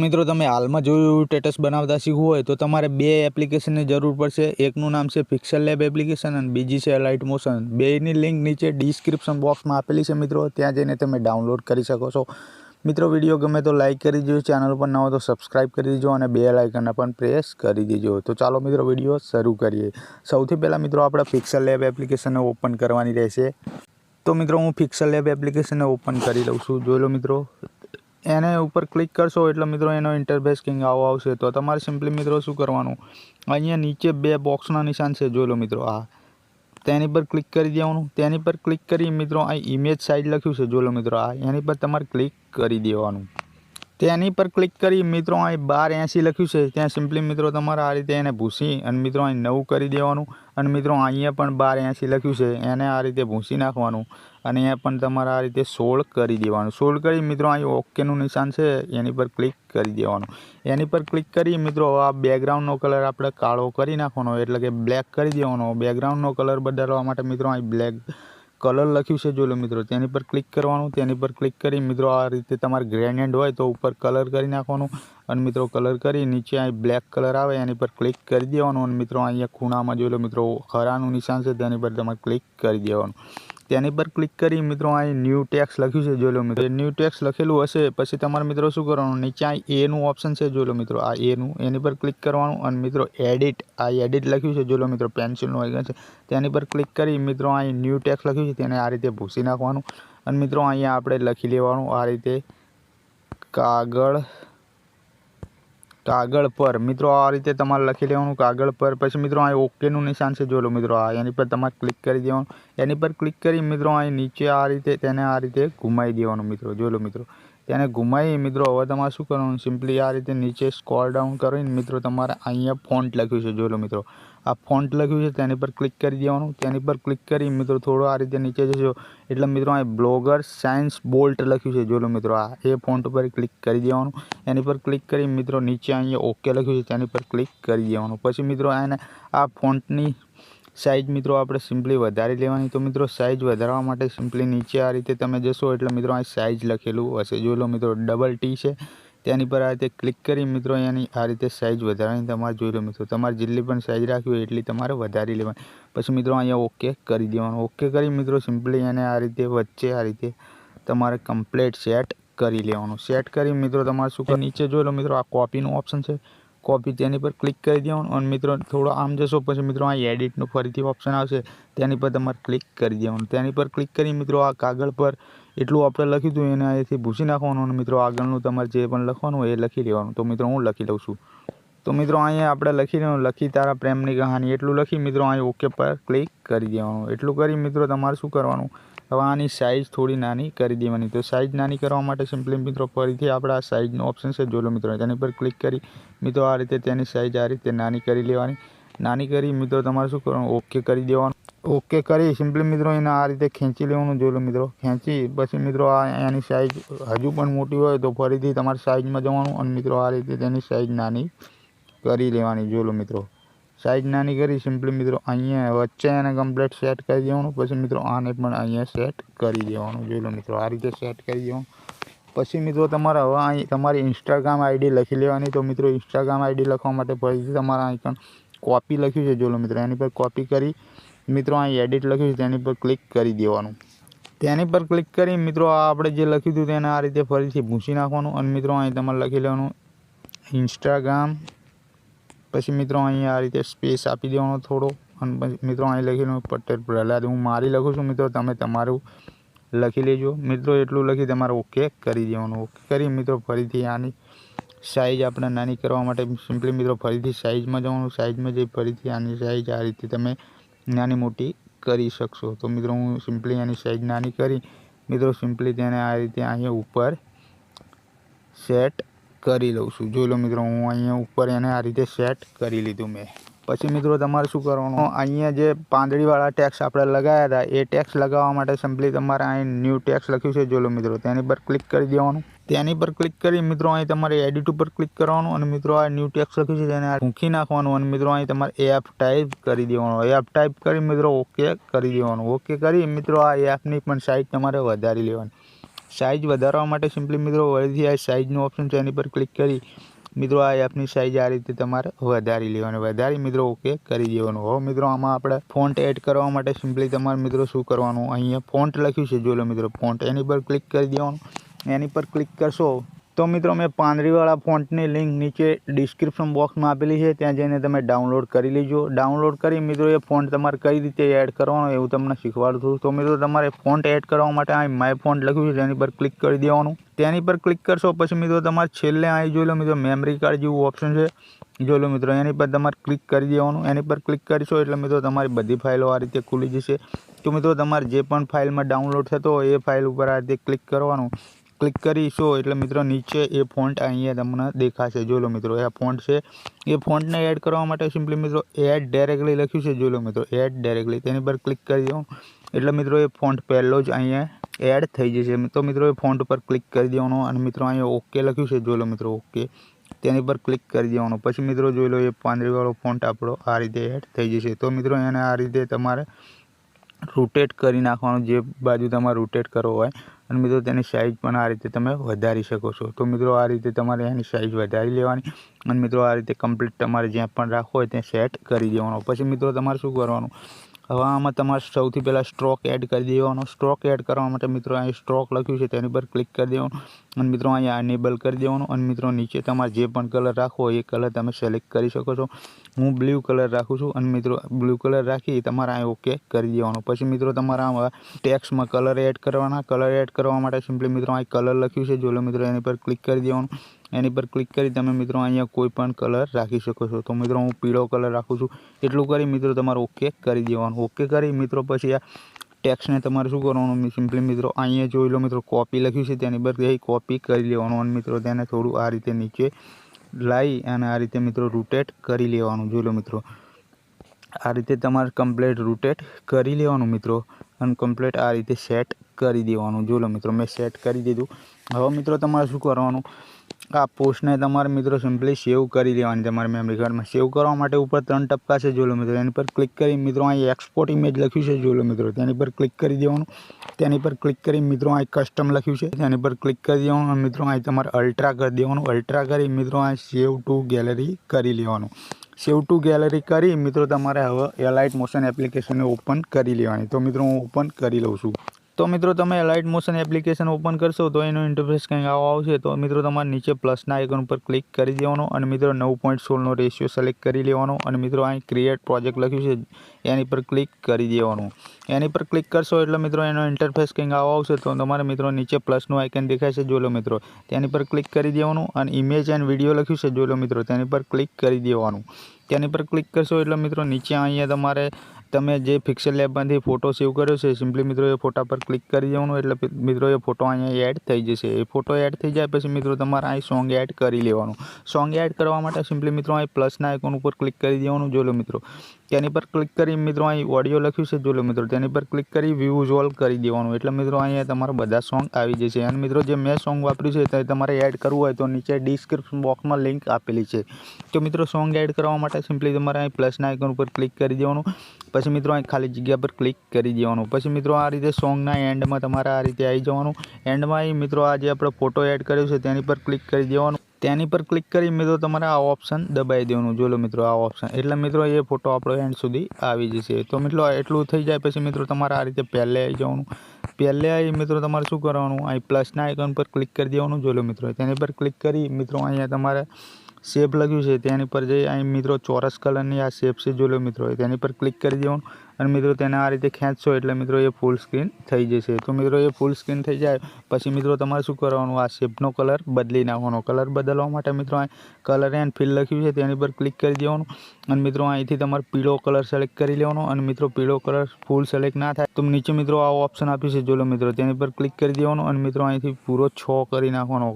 મિત્રો તમે હાલમાં જોયું સ્ટેટસ બનાવતા શીખવું હોય તો તમારે બે એપ્લિકેશનની જરૂર પડશે। એકનું નામ છે PixelLab એપ્લિકેશન અને બીજી છે Alight મોશન। બેની લિંક નીચે ડિસ્ક્રિપ્શન બોક્સમાં આપેલી છે મિત્રો, ત્યાં જઈને તમે ડાઉનલોડ કરી શકો છો। મિત્રો વિડીયો ગમે તો લાઇક કરી દેજો, ચેનલ પર ન હોય તો સબસ્ક્રાઇબ કરી દેજો અને બેલ આઇકન પણ પ્રેસ કરી દેજો। તો ચાલો મિત્રો વિડીયો શરૂ કરીએ। સૌથી પહેલાં મિત્રો આપણે PixelLab એપ્લિકેશનને ઓપન કરવાની રહેશે। તો મિત્રો હું PixelLab એપ્લિકેશનને ઓપન કરી લઉં છું। જોઈ લો મિત્રો, એને ઉપર ક્લિક કરશો એટલે મિત્રો એનો ઇન્ટરફેસ કંઈક આવો આવશે। તો તમારે સિમ્પલી મિત્રો શું કરવાનું, અહીંયા નીચે બે બોક્સના નિશાન છે, જોઈ લો મિત્રો, આ તેની પર ક્લિક કરી દેવાનું। તેની પર ક્લિક કરી મિત્રો આ ઇમેજ સાઇઝ લખ્યું છે, જોઈ લો મિત્રો, આ એની પર તમારે ક્લિક કરી દેવાનું। તેની પર ક્લિક કરી મિત્રો અહીં 1280 લખ્યું છે, ત્યાં સિમ્પલી મિત્રો તમારે આ રીતે એને ભૂસી અને મિત્રો અહીં 9 કરી દેવાનું। અને મિત્રો અહીંયા પણ 1280 લખ્યું છે, એને આ રીતે ભૂસી નાખવાનું અને અહીંયા પણ તમારે આ રીતે 16 કરી દેવાનું। 16 કરી મિત્રો અહીં ઓકેનું નિશાન છે, એની પર ક્લિક કરી દેવાનું। એની પર ક્લિક કરી મિત્રો આ બેકગ્રાઉન્ડનો કલર આપણે કાળો કરી નાખવાનો, એટલે કે બ્લેક કરી દેવાનો। બેકગ્રાઉન્ડનો કલર બદલવા માટે મિત્રો અહીં બ્લેક કલર લખ્યું છે, જોઈ લો મિત્રો, તેની પર ક્લિક કરવાનું। તેની પર ક્લિક કરી મિત્રો આ રીતે તમારે ગ્રેડિયન્ટ હોય તો ઉપર કલર કરી નાખવાનું અને મિત્રો કલર કરી નીચે અહીં બ્લેક કલર આવે એની પર ક્લિક કરી દેવાનું અને મિત્રો અહીંયા ખૂણામાં જોઈ લો મિત્રો ખરાનું નિશાન છે, તેની પર તમારે ક્લિક કરી દેવાનું। તેની પર ક્લિક કરી મિત્રો અહીં ન્યૂ ટેક્સ લખ્યું છે, જોઈ લો મિત્રો, ન્યૂ ટેક્સ લખેલું હશે પછી તમારે મિત્રો શું કરવાનું, નીચે અહીં એનું ઓપ્શન છે, જોઈ લો મિત્રો, આ એનું, એની પર ક્લિક કરવાનું અને મિત્રો એડિટ, આ એડિટ લખ્યું છે, જોઈ લો મિત્રો, પેન્સિલનું આઇકન છે, તેની પર ક્લિક કરી મિત્રો અહીં ન્યૂ ટેક્સ લખ્યું છે તેને આ રીતે ભૂસી નાખવાનું અને મિત્રો અહીંયા આપણે લખી લેવાનું આ રીતે કાગળ પર, મિત્રો આ રીતે તમારે લખી લેવાનું કાગળ પર। પછી મિત્રો અહીં ઓકેનું નિશાન છે, જોઈ લો મિત્રો, આ એની પર તમારે ક્લિક કરી દેવાનું। એની પર ક્લિક કરી મિત્રો અહીં નીચે આ રીતે તેને આ રીતે ઘુમાવી દેવાનું મિત્રો, જોઈ લો મિત્રો, તેને ઘુમાવી મિત્રો હવે તમારે શું કરવાનું, સિમ્પલી આ રીતે નીચે સ્ક્રોલ ડાઉન કરીને મિત્રો તમારે અહીંયા ફોન્ટ લખ્યું છે, જોઈ લો મિત્રો, આ ફોન્ટ લખ્યું છે તેની પર ક્લિક કરી દેવાનું। તેની પર ક્લિક કરી મિત્રો થોડું આ રીતે નીચે જશો એટલે મિત્રો અહીં બ્લોગર સાયન્સ બોલ્ટ લખ્યું છે, જોઈ લો મિત્રો, આ એ ફોન્ટ પર ક્લિક કરી દેવાનું। એની પર ક્લિક કરી મિત્રો નીચે અહીંયા ઓકે લખ્યું છે તેની પર ક્લિક કરી દેવાનું। પછી મિત્રો એને આ ફોન્ટની સાઇઝ મિત્રો આપણે સિમ્પલી વધારી લેવાની। તો મિત્રો સાઇઝ વધારવા માટે સિમ્પલી નીચે આ રીતે તમે જશો એટલે મિત્રો અહીં સાઇઝ લખેલું હશે, જોઈ લો મિત્રો, ડબલ ટી છે, તેની પર આ રીતે ક્લિક કરી મિત્રો એની આ રીતે સાઇઝ વધારવાની તમારે, જોઈ લો મિત્રો, તમારે જેટલી પણ સાઇઝ રાખવી હોય એટલી તમારે વધારી લેવાની। પછી મિત્રો અહીંયા ઓકે કરી દેવાનું। ઓકે કરી મિત્રો સિમ્પલી એને આ રીતે વચ્ચે આ રીતે તમારે કમ્પ્લીટ સેટ કરી લેવાનું। સેટ કરી મિત્રો તમારે શું કરે, નીચે જોઈ લો મિત્રો આ કોપીનું ઓપ્શન છે, કોપી, તેની પર ક્લિક કરી દેવાનું અને મિત્રો થોડો આમ જશો પછી મિત્રો આ એડિટનું ફરીથી ઓપ્શન આવશે, તેની પર તમારે ક્લિક કરી દેવાનું। તેની પર ક્લિક કરી મિત્રો આ કાગળ પર એટલું આપણે લખ્યું હતું એને અહીંથી ભૂસી નાખવાનું અને મિત્રો આગળનું તમારે જે પણ લખવાનું હોય એ લખી લેવાનું। તો મિત્રો હું લખી લઉં છું। તો મિત્રો અહીંયા આપણે લખી લેવાનું, લખી તારા પ્રેમની કહાની, એટલું લખી મિત્રો અહીં ઓકે પર ક્લિક કરી દેવાનું। એટલું કરી મિત્રો તમારે શું કરવાનું, હવે આની સાઇઝ થોડી નાની કરી દેવાની। તો સાઇઝ નાની કરવા માટે સિમ્પલી મિત્રો ફરીથી આપણે આ સાઇઝનો ઓપ્શન છે, જોઈ લો મિત્રો, તેની પર ક્લિક કરી મિત્રો આ રીતે તેની સાઇઝ આ રીતે નાની કરી લેવાની। નાની કરી મિત્રો તમારે શું કરવાનું, ઓકે કરી દેવાનું। ઓકે કરી સિમ્પલી મિત્રો એને આ રીતે ખેંચી લેવાનું, જોઈ લો મિત્રો, ખેંચી પછી મિત્રો આ એની સાઇઝ હજુ પણ મોટી હોય તો ફરીથી તમારે સાઇઝમાં જવાનું અને મિત્રો આ રીતે તેની સાઇઝ નાની કરી લેવાની, જોઈ લો મિત્રો, સાઇઝ નાની કરી સિમ્પલી મિત્રો અહીંયા વચ્ચે એને કમ્પ્લીટ સેટ કરી દેવાનું। પછી મિત્રો આને પણ અહીંયા સેટ કરી દેવાનું, જોઈ લો મિત્રો, આ રીતે સેટ કરી દેવાનું। પછી મિત્રો તમારે હવે અહીં તમારી ઇન્સ્ટાગ્રામ આઈડી લખી લેવાની। તો મિત્રો ઇન્સ્ટાગ્રામ આઈડી લખવા માટે ફરીથી તમારા આઇકન કોપી લખ્યું છે, જોઈ લો મિત્રો, એની પર કોપી કરી મિત્રો અહીં એડિટ લખ્યું છે તેની પર ક્લિક કરી દેવાનું। તેની પર ક્લિક કરી મિત્રો આ આપણે જે લખ્યું હતું તેને આ રીતે ફરીથી ભૂસી નાખવાનું અને મિત્રો અહીં તમારે લખી લેવાનું ઇન્સ્ટાગ્રામ, પછી મિત્રો અહીંયા આ રીતે સ્પેસ આપી દેવાનો થોડો અને પછી મિત્રો અહીં લખી લેવાનું પટેલ પ્રહલાદ, હું મારી લખું છું મિત્રો, તમે તમારું લખી લેજો મિત્રો। એટલું લખી તમારે ઓકે કરી દેવાનું। ઓકે કરી મિત્રો ફરીથી આની સાઇઝ આપણે નાની કરવા માટે સિમ્પલી મિત્રો ફરીથી સાઇઝમાં જવાનું, સાઇઝમાં જઈ ફરીથી આની સાઇઝ આ રીતે તમે નાની મોટી કરી શકશો। તો મિત્રો હું સિમ્પલી આની સાઇઝ નાની કરી મિત્રો સિમ્પલી તેને આ રીતે અહીંયા ઉપર સેટ કરી લઉં છું, જોઈ લો મિત્રો, હું અહીંયા ઉપર એને આ રીતે સેટ કરી લીધું મેં। પછી મિત્રો તમારે શું કરવાનું, અહીંયા જે પાંદડીવાળા ટેક્સ આપણે લગાવ્યા હતા એ ટેક્સ લગાવવા માટે સિમ્પલી તમારે અહીં ન્યૂ ટેક્સ લખ્યું છે, જોઈ લો મિત્રો, તેની પર ક્લિક કરી દેવાનું। તેની પર ક્લિક કરી મિત્રો અહીં તમારે એડિટ ઉપર ક્લિક કરવાનું અને મિત્રો આ ન્યૂ ટેક્સ લખ્યું છે તેને મૂકી નાખવાનું અને મિત્રો અહીં તમારે એપ ટાઈપ કરી દેવાનું। એપ ટાઈપ કરી મિત્રો ઓકે કરી દેવાનું। ઓકે કરી મિત્રો આ એપની પણ સાઇઝ તમારે વધારી લેવાની, સાઇઝ વધારવા માટે સિમ્પલી મિત્રો વળીથી આ સાઇઝનું ઓપ્શન છે એની પર ક્લિક કરી મિત્રો આ એપની સાઇઝ આ રીતે તમારે વધારી લેવાની, વધારી મિત્રો ઓકે કરી દેવાનું। હવે મિત્રો આમાં આપણે ફોન્ટ એડ કરવા માટે સિમ્પલી તમારે મિત્રો શું કરવાનું, અહીંયા ફોન્ટ લખ્યું છે જોઈ લો મિત્રો ફોન્ટ, એની પર ક્લિક કરી દેવાનું। એની પર ક્લિક કરશો તો મિત્રો મેં પાંદડીવાળા ફોન્ટની લિંક નીચે ડિસ્ક્રિપ્શન બોક્સમાં આપેલી છે, ત્યાં જઈને તમે ડાઉનલોડ કરી લેજો। ડાઉનલોડ કરી મિત્રો એ ફોન્ટ તમારે કઈ રીતે એડ કરવાનો એવું તમને શીખવાડું છું। તો મિત્રો તમારે ફોન્ટ એડ કરવા માટે અહીં માય ફોન્ટ લખ્યું છે તેની પર ક્લિક કરી દેવાનું। તેની પર ક્લિક કરશો પછી મિત્રો તમારે છેલ્લે અહીં જોઈ લો મિત્રો મેમરી કાર્ડ જેવું ઓપ્શન છે જોઈ લો મિત્રો, એની પર તમારે ક્લિક કરી દેવાનું। એની પર ક્લિક કરશો એટલે મિત્રો તમારી બધી ફાઇલો આ રીતે ખુલી જશે। તો મિત્રો તમારે જે પણ ફાઇલમાં ડાઉનલોડ થતો હોય એ ફાઇલ ઉપર આ રીતે ક્લિક કરવાનું। ક્લિક કરીશો એટલે મિત્રો નીચે એ ફોન્ટ અહીંયા તમને દેખાશે જોઈ લો મિત્રો, એ ફોન્ટ છે। એ ફોન્ટને એડ કરવા માટે સિમ્પલી મિત્રો એડ ડાયરેક્ટલી લખ્યું છે જોઈ લો મિત્રો, એડ ડાયરેક્ટલી તેની પર ક્લિક કરી દેવાનું એટલે મિત્રો એ ફોન્ટ પહેલો જ અહીંયા એડ થઈ જશે। તો મિત્રો એ ફોન્ટ ઉપર ક્લિક કરી દેવાનો અને મિત્રો અહીંયા ઓકે લખ્યું છે જોઈ લો મિત્રો, ઓકે તેની પર ક્લિક કરી દેવાનું। પછી મિત્રો જોઈ લો એ પાંદડીવાળો ફોન્ટ આપણો આ રીતે એડ થઈ જશે। તો મિત્રો એને આ રીતે તમારે રોટેટ કરી નાખવાનું, જે બાજુ તમારે રોટેટ કરવો હોય, અને મિત્રો તેની સાઇઝ પણ આ રીતે તમે વધારી શકો છો। તો મિત્રો આ રીતે તમારે એની સાઇઝ વધારી લેવાની અને મિત્રો આ રીતે કમ્પ્લીટ તમારે જ્યાં પણ રાખવો હોય ત્યાં સેટ કરી દેવાનો। પછી મિત્રો તમારે શું કરવાનું, હવે આમાં તમારે સૌથી પહેલાં સ્ટ્રોક એડ કરી દેવાનો। સ્ટ્રોક એડ કરવા માટે મિત્રો અહીં સ્ટ્રોક લખ્યું છે તેની પર ક્લિક કરી દેવાનું અને મિત્રો અહીંયા એનેબલ કરી દેવાનું અને મિત્રો નીચે તમારે જે પણ કલર રાખવો હોય એ કલર તમે સિલેક્ટ કરી શકો છો। હું બ્લુ કલર રાખું છું અને મિત્રો બ્લુ કલર રાખી તમારે અહીં ઓકે કરી દેવાનું। પછી મિત્રો તમારા આમાં ટેક્સ્ટમાં કલર એડ કરવાના। કલર એડ કરવા માટે સિમ્પલી મિત્રો અહીં કલર લખ્યું છે જોઈ લો મિત્રો, એની પર ક્લિક કરી દેવાનું। એની પર ક્લિક કરી તમે મિત્રો અહીંયા કોઈ પણ કલર રાખી શકો છો। તો મિત્રો હું પીળો કલર રાખું છું, એટલું કરી મિત્રો તમારે ઓકે કરી દેવાનું। ઓકે કરી મિત્રો પછી આ ટેક્સ્ટને તમારે શું કરવાનું, સિમ્પલી મિત્રો અહીંયા જોઈ લો મિત્રો કોપી લખ્યું છે તેની પર કોપી કરી લેવાનું અને મિત્રો તેને થોડું આ રીતે નીચે લાવી અને આ રીતે મિત્રો રોટેટ કરી લેવાનું જોઈ લો મિત્રો, આ રીતે તમારે કમ્પ્લીટ રોટેટ કરી લેવાનું મિત્રો અને કમ્પ્લીટ આ રીતે સેટ કરી દેવાનું જોઈ લો મિત્રો, મેં સેટ કરી દીધું। હવે મિત્રો તમારે શું કરવાનું, આ પોસ્ટને તમારે મિત્રો સિમ્પલી સેવ કરી લેવાની તમારે મેમરી કાર્ડમાં। સેવ કરવા માટે ઉપર 3 ટપકા છે જોઈ લો મિત્રો, એની પર ક્લિક કરી મિત્રો અહીં એક્સપોર્ટ ઇમેજ લખ્યું છે જોઈ લો મિત્રો, તેની પર ક્લિક કરી દેવાનું। તેની પર ક્લિક કરી મિત્રો અહીં કસ્ટમ લખ્યું છે તેની પર ક્લિક કરી દેવાનું અને મિત્રો અહીં તમારે અલ્ટ્રા કરી દેવાનું। અલ્ટ્રા કરી મિત્રો અહીં સેવ ટુ ગેલેરી કરી લેવાનું। સેવ ટુ ગેલેરી કરી મિત્રો તમારે હવે એલાઇટ મોશન એપ્લિકેશનને ઓપન કરી લેવાની। તો મિત્રો હું ઓપન કરી લઉં છું। તો મિત્રો તમે એલાઇટ મોશન એપ્લિકેશન ઓપન કરશો તો એનો ઇન્ટરફેસ કંઈક આવો આવશે। તો મિત્રો તમારે નીચે પ્લસના આઇકન ઉપર ક્લિક કરી દેવાનો અને મિત્રો 9.16નો રેશિયો સિલેક્ટ કરી લેવાનો અને મિત્રો અહીં ક્રિએટ પ્રોજેક્ટ લખ્યું છે એની પર ક્લિક કરી દેવાનું। એની પર ક્લિક કરશો એટલે મિત્રો એનો ઇન્ટરફેસ કંઈક આવો આવશે। તો તમારે મિત્રો નીચે પ્લસનું આઇકન દેખાય છે જોઈ લો મિત્રો, તેની પર ક્લિક કરી દેવાનું અને ઇમેજ એન્ડ વિડીયો લખ્યું છે જોઈ લો મિત્રો, તેની પર ક્લિક કરી દેવાનું। તેની પર ક્લિક કરશો એટલે મિત્રો નીચે અહીંયા તમારે તમે જે PixelLabમાંથી ફોટો સેવ કર્યો છે સિમ્પલી મિત્રો એ ફોટા પર ક્લિક કરી દેવાનું એટલે મિત્રો એ ફોટો અહીંયા એડ થઈ જશે। એ ફોટો એડ થઈ જાય પછી મિત્રો તમારે અહીં સોંગ એડ કરી લેવાનું। સોંગ એડ કરવા માટે સિમ્પલી મિત્રો અહીં પ્લસના આઇકોન ઉપર ક્લિક કરી દેવાનું જોઈ લો મિત્રો, તેની પર ક્લિક કરી મિત્રો અહીં ઓડિયો લખ્યું છે જોઈ લો મિત્રો, તેની પર ક્લિક કરી વ્યૂ ઓલ કરી દેવાનું એટલે મિત્રો અહીંયા તમારા બધા સોંગ આવી જશે। અને મિત્રો જે મેં સોંગ વાપર્યું છે તે તમારે એડ કરવું હોય તો નીચે ડિસ્ક્રિપ્શન બોક્સમાં લિંક આપેલી છે। તો મિત્રો સોંગ એડ કરવા માટે સિમ્પલી તમારે અહીં પ્લસના આઇકોન ઉપર ક્લિક કરી દેવાનું, પછી મિત્રો અહીં ખાલી જગ્યા પર ક્લિક કરી દેવાનું। પછી મિત્રો આ રીતે સોંગના એન્ડમાં તમારે આ રીતે આવી જવાનું। એન્ડમાં અહીં મિત્રો આ જે આપણે ફોટો એડ કર્યો છે તેની પર ક્લિક કરી દેવાનું। તેની પર ક્લિક કરી મિત્રો તમારે આ ઓપ્શન દબાવી દેવાનું જોઈ લો મિત્રો, આ ઓપ્શન એટલે મિત્રો એ ફોટો આપણો એન્ડ સુધી આવી જશે। તો મિત્રો એટલું થઈ જાય પછી મિત્રો તમારે આ રીતે પહેલે આવી જવાનું। પહેલે આવી મિત્રો તમારે શું કરવાનું, અહીં પ્લસના આઇકન પર ક્લિક કરી દેવાનું જોઈ લો મિત્રો, તેની પર ક્લિક કરી મિત્રો અહીંયા તમારે શેપ લખ્યું છે તેની પર જઈ અહીં મિત્રો ચોરસ કલરની આ શેપ છે જોઈ લો મિત્રો, તેની પર ક્લિક કરી દેવાનું અને મિત્રો તેને આ રીતે ખેંચશો એટલે મિત્રો એ ફૂલ સ્ક્રીન થઈ જશે। તો મિત્રો એ ફૂલ સ્ક્રીન થઈ જાય પછી મિત્રો તમારે શું કરવાનું, આ શેપનો કલર બદલી નાખવાનો। કલર બદલવા માટે મિત્રો અહીં કલર એન્ડ ફિલ લખ્યું છે તેની પર ક્લિક કરી દેવાનું અને મિત્રો અહીંથી તમારે પીળો કલર સિલેક્ટ કરી લેવાનો અને મિત્રો પીળો કલર ફૂલ સિલેક્ટ ના થાય તો નીચે મિત્રો આ ઓપ્શન આપ્યું છે જોઈ લો મિત્રો, તેની પર ક્લિક કરી દેવાનું અને મિત્રો અહીંથી પૂરો 6 કરી નાખવાનો,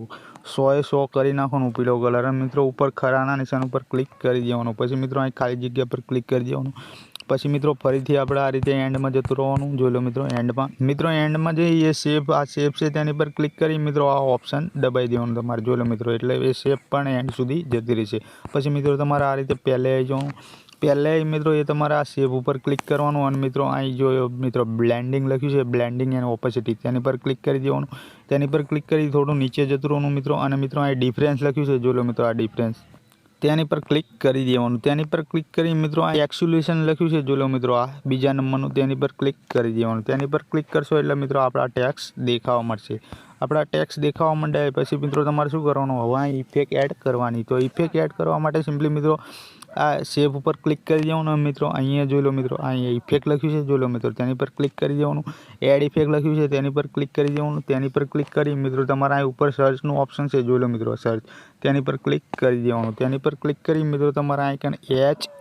100 કરી નાખવાનું પીળો કલર અને મિત્રો ઉપર ખરાના નિશાન ઉપર ક્લિક કરી દેવાનું। પછી મિત્રો અહીં ખાલી જગ્યા પર ક્લિક કરી દેવાનું। પછી મિત્રો ફરીથી આપણે આ રીતે એન્ડમાં જતું રહેવાનું જોઈ લો મિત્રો, એન્ડમાં જે એ શેપ આ શેપ છે તેની પર ક્લિક કરી મિત્રો આ ઓપ્શન દબાવી દેવાનું તમારે જોઈ લો મિત્રો, એટલે એ શેપ પણ એન્ડ સુધી જતી રહેશે। પછી મિત્રો તમારે આ રીતે પહેલે આવી જવાનું। પહેલે મિત્રો એ તમારે આ શેપ ઉપર ક્લિક કરવાનું અને મિત્રો અહીં જો મિત્રો બ્લેન્ડિંગ લખ્યું છે, બ્લેન્ડિંગ એન્ડ ઓપોસિટી તેની પર ક્લિક કરી દેવાનું। તેની પર ક્લિક કરી થોડું નીચે જતું રહેવાનું મિત્રો અને મિત્રો અહીં ડિફરન્સ લખ્યું છે, જોઈ લો મિત્રો આ ડિફરન્સ, તેની પર ક્લિક કરી દેવાનું. તેની પર ક્લિક કરી મિત્રો આ એક્સ્યુલેશન લખ્યું છે, જોઈ લો મિત્રો આ બીજા નંબરનું, તેની પર ક્લિક કરી દેવાનું. તેની પર ક્લિક કરશો એટલે મિત્રો આપણા ટેક્સ દેખાવા મળશે. આપણા ટેક્સ દેખાવા માંડે પછી મિત્રો તમારે શું કરવાનું, હવે આ ઇફેક્ટ એડ કરવાની. તો ઇફેક્ટ એડ કરવા માટે સિમ્પલી મિત્રો આ સેવ ઉપર ક્લિક કરી દેવાનું. મિત્રો અહીંયા જોઈ લો મિત્રો અહીંયા ઇફેક્ટ લખ્યું છે, જોઈ લો મિત્રો તેની પર ક્લિક કરી દેવાનું. એડ ઇફેક્ટ લખ્યું છે તેની પર ક્લિક કરી દેવાનું. તેની પર ક્લિક કરી મિત્રો તમારા અહીં ઉપર સર્ચનું ઓપ્શન છે, જોઈ લો મિત્રો સર્ચ, તેની પર ક્લિક કરી દેવાનું. તેની પર ક્લિક કરી મિત્રો તમારા અહીં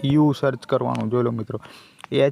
HU સર્ચ કરવાનું, જોઈ લો મિત્રો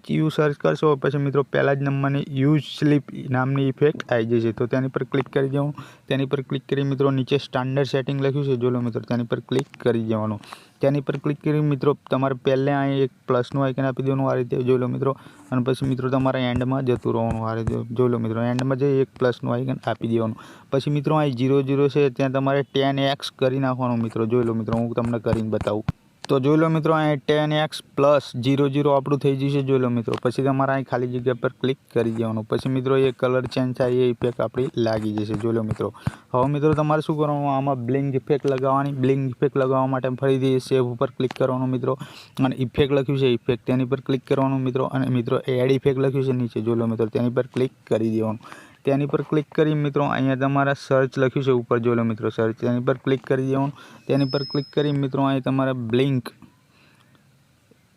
HU સર્ચ કરશો પછી મિત્રો પહેલા જ નંબરની યુઝ સ્લીપ નામની ઇફેક્ટ આવી જશે. તો તેની પર ક્લિક કરી દેવાનું. તેની પર ક્લિક કરી મિત્રો નીચે સ્ટાન્ડર્ડ સેટિંગ લખ્યું છે, જોઈ લો મિત્રો તેની પર ક્લિક કરી દેવાનું. તેની પર ક્લિક કરી મિત્રો તમારે પહેલે અહીં એક પ્લસનું આઇકન આપી દેવાનું આ રીતે, જોઈ લો મિત્રો, અને પછી મિત્રો તમારે એન્ડમાં જતું રહેવાનું આ રીતે, જોઈ લો મિત્રો એન્ડમાં જઈ એક પ્લસનું આઇકન આપી દેવાનું. પછી મિત્રો અહીં 00 છે ત્યાં તમારે 10x કરી નાખવાનું મિત્રો, જોઈ લો મિત્રો હું તમને કરીને બતાવું. તો જોઈ લો મિત્રો અહીં 10x પ્લસ 00 આપણું થઈ જશે, જોઈ લો મિત્રો. પછી તમારે અહીં ખાલી જગ્યા પર ક્લિક કરી દેવાનું. પછી મિત્રો એ કલર ચેન્જ થાય એ ઇફેક્ટ આપણી લાગી જશે, જોઈ લો મિત્રો. હવે મિત્રો તમારે શું કરવાનું, આમાં બ્લિંક ઇફેક્ટ લગાવવાની. બ્લિંક ઇફેક્ટ લગાવવા માટે ફરીથી સેવ ઉપર ક્લિક કરવાનું મિત્રો, અને ઇફેક્ટ લખ્યું છે ઇફેક્ટ, તેની પર ક્લિક કરવાનું મિત્રો, અને મિત્રો એડ ઇફેક્ટ લખ્યું છે નીચે, જોઈ લો મિત્રો તેની પર ક્લિક કરી દેવાનું. તેની પર ક્લિક કરી મિત્રો અહીંયા તમારા સર્ચ લખ્યું છે ઉપર, જોઈ લો મિત્રો સર્ચ, તેની પર ક્લિક કરી દેવાનું. તેની પર ક્લિક કરી મિત્રો અહીં તમારે બ્લિંક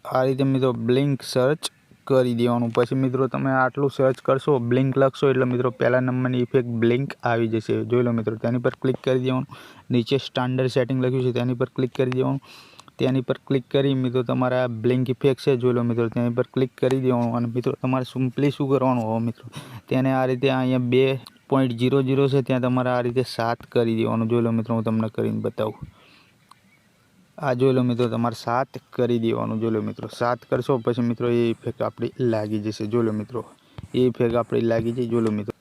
આ રીતે મિત્રો બ્લિંક સર્ચ કરી દેવાનું. પછી મિત્રો તમે આટલું સર્ચ કરશો, બ્લિંક લખશો એટલે મિત્રો પહેલા નંબરની ઇફેક્ટ બ્લિંક આવી જશે, જોઈ લો મિત્રો. તેની પર ક્લિક કરી દેવાનું. નીચે સ્ટાન્ડર્ડ સેટિંગ લખ્યું છે તેની પર ક્લિક કરી દેવાનું. તેની પર ક્લિક કરી મિત્રો તમારા બ્લિંક ઇફેક્ટ છે, જોઈ લો મિત્રો તેની પર ક્લિક કરી દેવાનું. અને મિત્રો તમારે સિમ્પલી શું કરવાનું હવે મિત્રો, તેને આ રીતે અહીંયા 2.00 છે ત્યાં તમારે આ રીતે 7 કરી દેવાનું, જોઈ લો મિત્રો હું તમને કરીને બતાવું. આ જોઈ લો મિત્રો તમારે 7 કરી દેવાનું, જોઈ લો મિત્રો 7 કરશો પછી મિત્રો એ ઇફેક્ટ આપણી લાગી જશે, જોઈ લો મિત્રો એ ઇફેક્ટ આપણી લાગી જાય, જોઈ લો મિત્રો.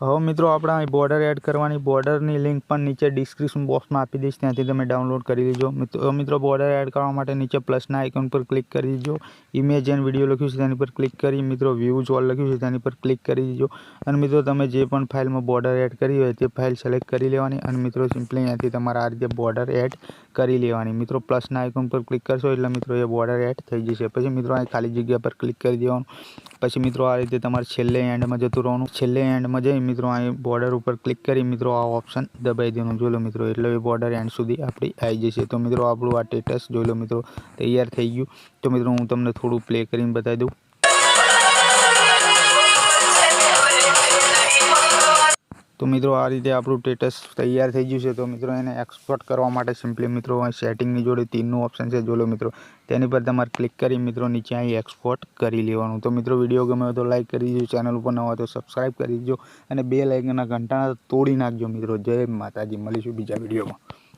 હવે મિત્રો આપણે અહીં બોર્ડર એડ કરવાની. બોર્ડરની લિંક પણ નીચે ડિસ્ક્રિપ્શન બોક્સમાં આપી દઈશ, ત્યાંથી તમે ડાઉનલોડ કરી લેજો. મિત્રો બોર્ડર એડ કરવા માટે નીચે પ્લસના આઇકન પર ક્લિક કરી દેજો. ઇમેજ એન્ડ વિડીયો લખ્યું છે તેની પર ક્લિક કરી મિત્રો વ્યૂઝ ઓલ લખ્યું છે તેની પર ક્લિક કરી દેજો. અને મિત્રો તમે જે પણ ફાઇલમાં બોર્ડર એડ કરી હોય તે ફાઇલ સિલેક્ટ કરી લેવાની, અને મિત્રો સિમ્પલી અહીંયાથી તમારે આ રીતે બોર્ડર એડ કરી લેવાની. મિત્રો પ્લસના આઇકન પર ક્લિક કરશો એટલે મિત્રો એ બોર્ડર એડ થઈ જશે. પછી મિત્રો અહીં ખાલી જગ્યા પર ક્લિક કરી દેવાનું. પછી મિત્રો આ રીતે તમારે છેલ્લે એન્ડમાં જતું રહેવાનું. છેલ્લે એન્ડમાં જઈ મિત્રો અહીં બોર્ડર ઉપર ક્લિક કરી મિત્રો આ ઓપ્શન દબાવી દેવાનું, જોઈ લો મિત્રો, એટલે એ બોર્ડર એન્ડ સુધી આપણી આવી જશે. તો મિત્રો આપણું આ સ્ટેટસ જોઈ લો મિત્રો તૈયાર થઈ ગયું. તો મિત્રો હું તમને થોડું પ્લે કરીને બતાવી દઉં. તો મિત્રો આ રીતે આપણું સ્ટેટસ તૈયાર થઈ ગયું છે. તો મિત્રો એને એક્સપોર્ટ કરવા માટે સિમ્પલી મિત્રો સેટિંગની જોડે 3નું ઓપ્શન છે, જોઈ લો મિત્રો, તેની પર તમારે ક્લિક કરી મિત્રો નીચે અહીં એક્સપોર્ટ કરી લેવાનું. તો મિત્રો વિડીયો ગમે હોય તો લાઇક કરી દેજો, ચેનલ ઉપર ન હોય તો સબસ્ક્રાઈબ કરી દેજો, અને બે લાઇકના ઘંટાના તોડી નાખજો મિત્રો. જય માતાજી, મળીશું બીજા વિડીયોમાં.